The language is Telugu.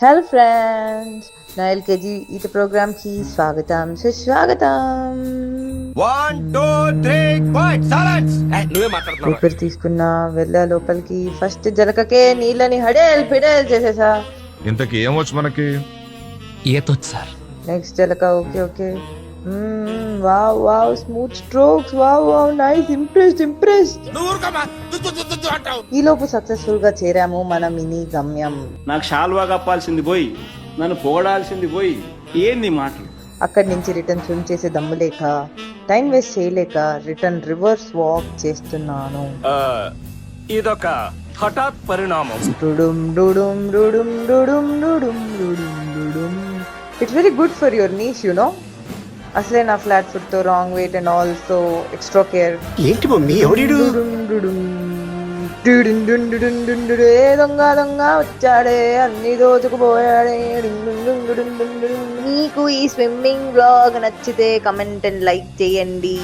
हेलो फ्रेंड्स, నా ఎల్కేజీ ఈత ప్రోగ్రామ్ కి స్వాగతం సుస్వాగతం. 1 2 3 5 సైలెన్స్. నువ్వే మాట్లాడుతున్నావు. ఊపిరి తీసుకున్నా, వెళ్ళా లోపలికి. ఫస్ట్ జలకకే నీళ్ళని హడేల్ ఫిడేల్ చేసేసా. ఇంతకీ ఏమొచ్చు మనకి? ఈతొచ్చు సార్. నెక్స్ట్ జలక okay okay. Wow wow, smooth strokes, wow wow, nice, impressed. ఈ లోపు సక్సెస్ఫుల్ గా చేరాము మన మినీ గమ్యం. నాకు షాల్వా కప్పాల్సింది పోయి నన్ను పొగడాల్సింది పోయి ఏంది మాటలు. అక్కడి నుంచి రిటర్న్ స్విమ్ చేసే దమ్ము లేక, టైం వేస్ట్ చేయలేక రిటర్న్ రివర్స్ వాక్ చేస్తున్నాను. ఇదొక హఠాత్ పరిణామం. డుడుం డుడుం డుడుం డుడుం డుడుం డుడుం డుడుం. It's very good for your knees, you know. అసలే నా ఫ్లాట్ ఫుట్ తో wrong weight and also extra care. ఏంటి మమ్మీ ఎవడు? ఏ దొంగ దొంగ వచ్చాడే, అన్ని దోచుకుపోయాడే. మీకు ఈ స్విమ్మింగ్ బ్లాగ్ నచ్చితే కమెంట్ అండ్ లైక్ చేయండి.